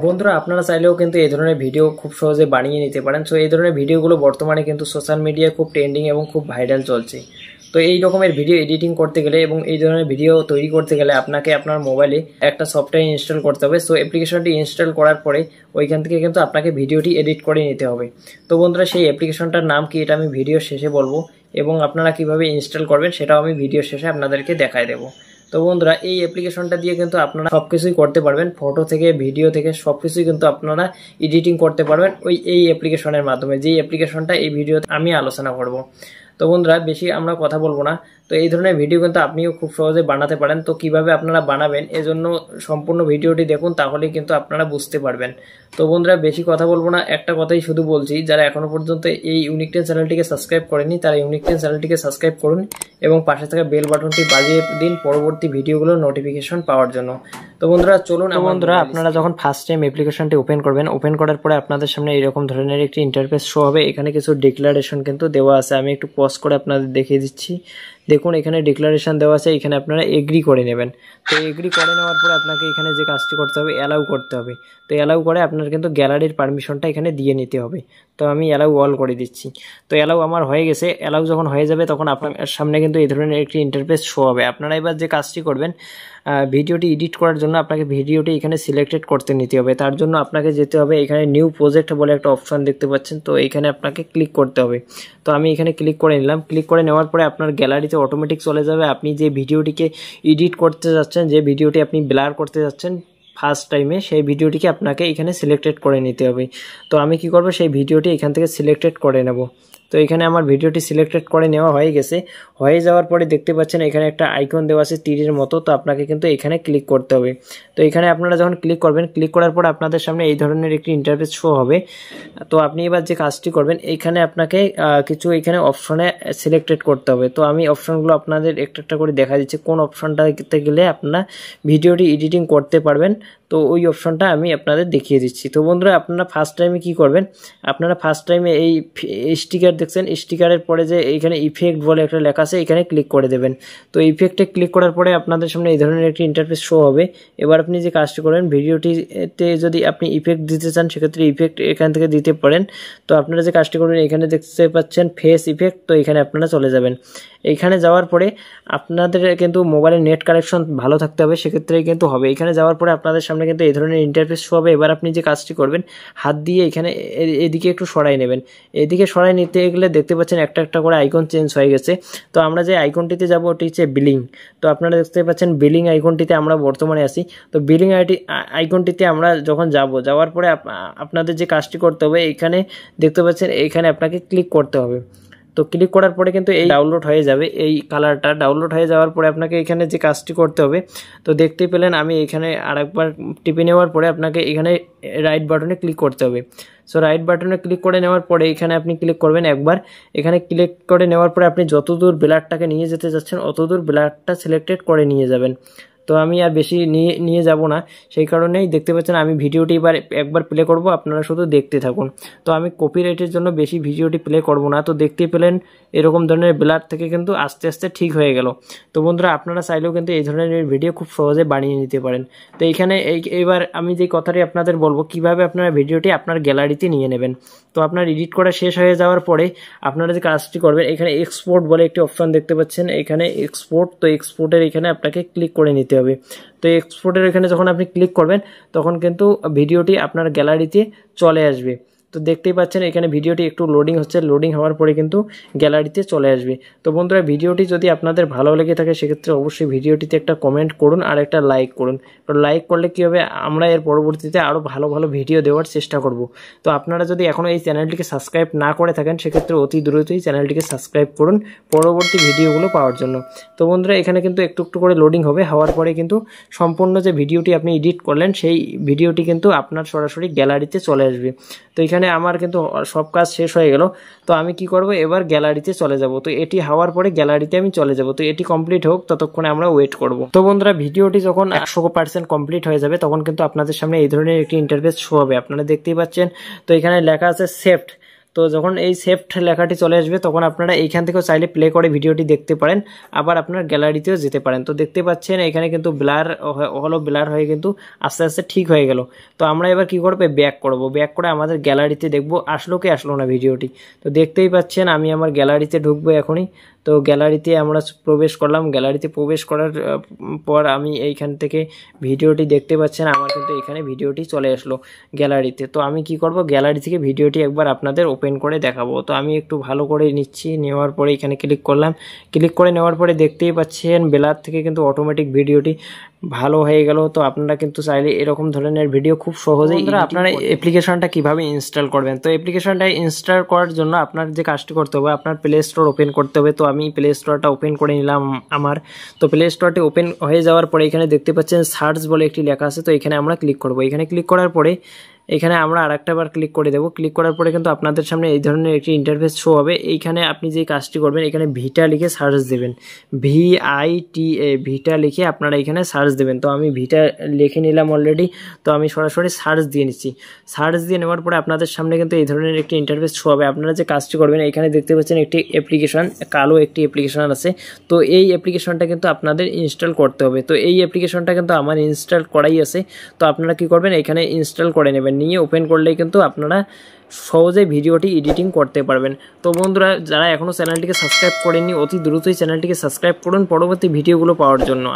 বন্ধুরা আপনারা চাইলেও কিন্তু এই ধরনের ভিডিও খুব সহজে বানিয়ে নিতে পারেন। সো এই ধরনের ভিডিওগুলো বর্তমানে কিন্তু সোশ্যাল মিডিয়ায় খুব ট্রেন্ডিং এবং খুব ভাইরাল চলছে। তো এই রকমের ভিডিও এডিটিং করতে গেলে এবং এই ধরনের ভিডিও তৈরি করতে গেলে আপনাকে আপনার মোবাইলে একটা সফটওয়্যার ইনস্টল করতে হবে। সো অ্যাপ্লিকেশনটি ইনস্টল করার পরে ওইখান থেকে কিন্তু আপনাকে ভিডিওটি এডিট করে নিতে হবে। তো বন্ধুরা সেই অ্যাপ্লিকেশনটার নাম কি এটা আমি ভিডিও শেষে বলবো, এবং আপনারা কিভাবে ইনস্টল করবেন সেটাও আমি ভিডিও শেষে আপনাদেরকে দেখায় দেবো। তো বন্ধুরা এই অ্যাপ্লিকেশনটা দিয়ে কিন্তু আপনারা সবকিছুই করতে পারবেন, ফটো থেকে ভিডিও থেকে সবকিছুই কিন্তু আপনারা এডিটিং করতে পারবেন এই অ্যাপ্লিকেশনের মাধ্যমে, যেই অ্যাপ্লিকেশনটা এই ভিডিওতে আমি আলোচনা করব। তো বন্ধুরা বেশি আমরা কথা বলবো না। তো এই ধরনের ভিডিও কিন্তু আপনিও খুব সহজে বানাতে পারেন। তো কিভাবে আপনারা বানাবেন এজন্য সম্পূর্ণ ভিডিওটি দেখুন, তাহলেই কিন্তু আপনারা বুঝতে পারবেন। তো বন্ধুরা বেশি কথা বলবো না, একটা কথাই শুধু বলছি, যারা এখনো পর্যন্ত এই ইউনিক টেন চ্যানেলটিকে সাবস্ক্রাইব করেনি তারা ইউনিক টেন চ্যানেলটিকে সাবস্ক্রাইব করুন এবং পাশে থাকা বেল বাটনটি বাজিয়ে দিন পরবর্তী ভিডিওগুলোর নোটিফিকেশন পাওয়ার জন্য। তো বন্ধুরা চলুন। বন্ধুরা আপনারা যখন ফার্স্ট টাইম অ্যাপ্লিকেশনটি ওপেন করবেন, ওপেন করার পরে আপনাদের সামনে এরকম ধরনের একটি ইন্টারফেস শো হবে। এখানে কিছু ডিক্লারেশন কিন্তু দেওয়া আছে, আমি একটু পজ করে আপনাদের দেখিয়ে দিচ্ছি। দেখুন এখানে ডিক্লারেশন দেওয়া আছে, এখানে আপনারা এগ্রি করে নেবেন। তো এগ্রি করে নেওয়ার পরে আপনাকে এখানে যে কাজটি করতে হবে অ্যালাউ করতে হবে। তো অ্যালাউ করে আপনার কিন্তু গ্যালারির পারমিশনটা এখানে দিয়ে নিতে হবে। তো আমি অ্যালাউ অল করে দিচ্ছি। তো অ্যালাউ আমার হয়ে গেছে। অ্যালাউ যখন হয়ে যাবে তখন আপনার সামনে কিন্তু এই ধরনের একটি ইন্টারফেস শো হবে। আপনারা এবার যে কাজটি করবেন, ভিডিওটি এডিট করার জন্য আপনাকে ভিডিওটি এখানে সিলেক্টেড করতে নিতে হবে। তার জন্য আপনাকে যেতে হবে এখানে নিউ প্রজেক্ট বলে একটা অপশন দেখতে পাচ্ছেন, তো এইখানে আপনাকে ক্লিক করতে হবে। তো আমি এখানে ক্লিক করে নিলাম। ক্লিক করে নেওয়ার পরে আপনার গ্যালারিতে অটোমেটিক চলে যাবে। আপনি যে ভিডিওটিকে এডিট করতে যাচ্ছেন, যে ভিডিওটি আপনি ব্লার করতে যাচ্ছেন ফার্স্ট টাইমে, সেই ভিডিওটিকে আপনাকে এখানে সিলেক্টেড করে নিতে হবে। তো আমি কি করব, সেই ভিডিওটি এখান থেকে সিলেক্টেড করে নেব। তো এখানে আমার ভিডিওটি সিলেক্টেড করে নেওয়া হয়ে গেছে। হয়ে যাওয়ার পরে দেখতে পাচ্ছেন এখানে একটা আইকন দেওয়া আছে তীরের মতো, তো আপনাকে কিন্তু এখানে ক্লিক করতে হবে। তো এখানে আপনারা যখন ক্লিক করবেন, ক্লিক করার পর আপনাদের সামনে এই ধরনের একটি ইন্টারফেস শো হবে। তো আপনি এবার যে কাজটি করবেন, এইখানে আপনাকে কিছু এখানে অপশনে সিলেক্টেড করতে হবে। তো আমি অপশনগুলো আপনাদের একটা একটা করে দেখা দিচ্ছি, কোন অপশনটাতে গেলে আপনারা ভিডিওটি এডিটিং করতে পারবেন। তো ওই অপশনটা আমি আপনাদের দেখিয়ে দিচ্ছি। তো বন্ধুরা আপনারা ফার্স্ট টাইমে কি করবেন, আপনারা ফার্স্ট টাইমে এই স্টিকার দেখছেন, স্টিকারের পরে যে এইখানে ইফেক্ট বলে একটা লেখা আছে, এখানে ক্লিক করে দেবেন। তো ইফেক্টে ক্লিক করার পরে আপনাদের সামনে এই ধরনের একটি ইন্টারফেস শো হবে। এবার আপনি যে কাজটি করবেন, ভিডিওটিতে যদি আপনি ইফেক্ট দিতে চান সেক্ষেত্রে ইফেক্ট এখান থেকে দিতে পারেন। তো আপনারা যে কাজটি করবেন, এখানে দেখতে পাচ্ছেন ফেস ইফেক্ট, তো এখানে আপনারা চলে যাবেন। এইখানে যাওয়ার পরে আপনাদের কিন্তু মোবাইলের নেট কানেকশন ভালো থাকতে হবে, সেক্ষেত্রেই কিন্তু হবে। এখানে যাওয়ার পরে আপনাদের সামনে কিন্তু এই ধরনের ইন্টারফেস শো হবে। এবার আপনি যে কাজটি করবেন, হাত দিয়ে এখানে এদিকে একটু সরাই নেবেন। এদিকে সরাই নিতে গেলে দেখতে পাচ্ছেন একটা একটা করে আইকন চেঞ্জ হয়ে গেছে। তো আমরা যে আইকনটিতে যাব ওটি হচ্ছে বিলিং। তো আপনারা দেখতে পাচ্ছেন বিলিং আইকনটিতে আমরা বর্তমানে আছি। তো বিলিং আইকনটিতে আমরা যখন যাওয়ার পরে আপনাদের যে কাজটি করতে হবে, এখানে দেখতে পাচ্ছেন এখানে আপনাকে ক্লিক করতে হবে। তো ক্লিক করার পরে কিন্তু এই ডাউনলোড হয়ে যাবে, এই কালারটা ডাউনলোড হয়ে যাওয়ার পরে আপনাকে এখানে যে কাজটি করতে হবে, তো দেখতেই পেলেন আমি এখানে আরেকবার টিপে নেওয়ার পরে আপনাকে এখানে রাইট বাটনে ক্লিক করতে হবে। সো রাইট বাটনে ক্লিক করে নেওয়ার পরে এখানে আপনি ক্লিক করবেন একবার। এখানে ক্লিক করে নেওয়ার পরে আপনি যতদূর ব্লারটাকে নিয়ে যেতে যাচ্ছেন অতদূর ব্লারটা সিলেক্টেড করে নিয়ে যাবেন। তো আমি আর বেশি নিয়ে যাব না, সেই কারণেই দেখতে পাচ্ছেন আমি ভিডিওটি এবার একবার প্লে করব, আপনারা শুধু দেখতে থাকুন। তো আমি কপিরাইটের জন্য বেশি ভিডিওটি প্লে করব না। তো দেখতেই পেলেন এরকম ধরনের ব্লার থেকে কিন্তু আস্তে আস্তে ঠিক হয়ে গেল। তো বন্ধুরা আপনারা চাইলেও কিন্তু এই ধরনের ভিডিও খুব সহজে বানিয়ে নিতে পারেন। তো এইখানে এবার আমি যে কথাটি আপনাদের বলবো, কিভাবে আপনারা ভিডিওটি আপনার গ্যালারিতে নিয়ে নেবেন। তো আপনার এডিট করা শেষ হয়ে যাওয়ার পরে আপনারা যে কাজটি করবেন, এখানে এক্সপোর্ট বলে একটি অপশন দেখতে পাচ্ছেন, এখানে এক্সপোর্ট। তো এক্সপোর্টের এখানে আপনাকে ক্লিক করে নিতে হবে। তো এক্সপোর্টের এখানে যখন আপনি ক্লিক করবেন তখন কিন্তু ভিডিওটি আপনার গ্যালারিতে চলে আসবে। তো দেখতেই পাচ্ছেন এখানে ভিডিওটি একটু লোডিং হচ্ছে, লোডিং হওয়ার পরে কিন্তু গ্যালারিতে চলে আসবে। তো বন্ধুরা ভিডিওটি যদি আপনাদের ভালো লেগে থাকে সেক্ষেত্রে অবশ্যই ভিডিওটিতে একটা কমেন্ট করুন আর একটা লাইক করুন। তো লাইক করলে কী হবে, আমরা এর পরবর্তীতে আরও ভালো ভালো ভিডিও দেওয়ার চেষ্টা করব। তো আপনারা যদি এখনও এই চ্যানেলটিকে সাবস্ক্রাইব না করে থাকেন সেক্ষেত্রে অতি দ্রুতই চ্যানেলটিকে সাবস্ক্রাইব করুন পরবর্তী ভিডিওগুলো পাওয়ার জন্য। তো বন্ধুরা এখানে কিন্তু একটু একটু করে লোডিং হবে, হওয়ার পরে কিন্তু সম্পূর্ণ যে ভিডিওটি আপনি এডিট করলেন সেই ভিডিওটি কিন্তু আপনার সরাসরি গ্যালারিতে চলে আসবে। তো এখানে আমার কিন্তু সব কাজ শেষ হয়ে গেল। তো আমি কি করব, এবার গ্যালারিতে চলে যাব। তো এটি হওয়ার পরে গ্যালারিতে আমি চলে যাব। তো এটি কমপ্লিট হোক, ততক্ষণে আমরা ওয়েট করব। তো বন্ধুরা ভিডিওটি যখন 100% কমপ্লিট হয়ে যাবে তখন কিন্তু আপনাদের সামনে এই ধরনের একটি ইন্টারফেস শো হবে, আপনারা দেখতেই পাচ্ছেন। তো এখানে লেখা আছে সেভড। তো যখন এই সেভড লেখাটি চলে আসবে তখন আপনারা এইখান থেকেও চাইলে প্লে করে ভিডিওটি দেখতে পারেন, আবার আপনার গ্যালারিতেও যেতে পারেন। তো দেখতে পাচ্ছেন এখানে কিন্তু ব্লার হয়ে কিন্তু আস্তে আস্তে ঠিক হয়ে গেল। তো আমরা এবার কি করবো, ব্যাক করে আমাদের গ্যালারিতে দেখবো আসলো কি আসলো না ভিডিওটি। তো দেখতেই পাচ্ছেন আমি আমার গ্যালারিতে ঢুকবো এখনই। তো গ্যালারিতে আমরা প্রবেশ করলাম। গ্যালারিতে প্রবেশ করার পর আমি এইখান থেকে ভিডিওটি দেখতে পাচ্ছেন আমার কিন্তু এখানে ভিডিওটি চলে আসলো গ্যালারিতে। তো আমি কি করব, গ্যালারি থেকে ভিডিওটি একবার আপনাদের ওপেন করে দেখাবো। তো আমি একটু ভালো করে নিচ্ছি, নেওয়ার পরে এখানে ক্লিক করলাম। ক্লিক করে নেওয়ার পরে দেখতেই পাচ্ছেন ব্লার থেকে কিন্তু অটোমেটিক ভিডিওটি ভালো হয়ে গেল। তো আপনারা কিন্তু চাইলে এরকম ধরনের ভিডিও খুব সহজেই আপনারা অ্যাপ্লিকেশনটা কিভাবে ইনস্টল করবেন। তো অ্যাপ্লিকেশনটা ইনস্টল করার জন্য আপনার যে কাজটি করতে হবে, আপনার প্লে স্টোর ওপেন করতে হবে। তো আমি প্লে স্টোরটা ওপেন করে নিলাম আমার। তো প্লে স্টোরটি ওপেন হয়ে যাওয়ার পরে এখানে দেখতে পাচ্ছেন সার্চ বলে একটি লেখা আছে। তো এখানে আমরা ক্লিক করব। এখানে ক্লিক করার পরে এখানে আমরা আরেকটা বার ক্লিক করে দেবো। ক্লিক করার পরে কিন্তু আপনাদের সামনে এই ধরনের একটি ইন্টারফেস শো হবে। এইখানে আপনি যে কাজটি করবেন, এখানে ভিটা লিখে সার্চ দেবেন, VITA ভিটা লিখে আপনারা এখানে সার্চ দেবেন। তো আমি ভিটা লিখে নিলাম অলরেডি। তো আমি সরাসরি সার্চ দিয়ে নিচ্ছি। সার্চ দিয়ে নেওয়ার পরে আপনাদের সামনে কিন্তু এই ধরনের একটি ইন্টারফেস শো হবে। আপনারা যে কাজটি করবেন, এখানে দেখতে পাচ্ছেন একটি অ্যাপ্লিকেশন, কালো একটি অ্যাপ্লিকেশন আছে। তো এই অ্যাপ্লিকেশনটা কিন্তু আপনাদের ইনস্টল করতে হবে। তো এই অ্যাপ্লিকেশনটা কিন্তু আমার ইনস্টল করাই আছে। তো আপনারা কি করবেন, এখানে ইনস্টল করে নেবেন, নিয়ে ওপেন করলেই কিন্তু আপনারা সহজে ভিডিওটি এডিটিং করতে পারবেন। তো বন্ধুরা, যারা এখনও চ্যানেলটিকে সাবস্ক্রাইব করেননি অতি দ্রুতই চ্যানেলটিকে সাবস্ক্রাইব করুন পরবর্তী ভিডিওগুলো পাওয়ার জন্য।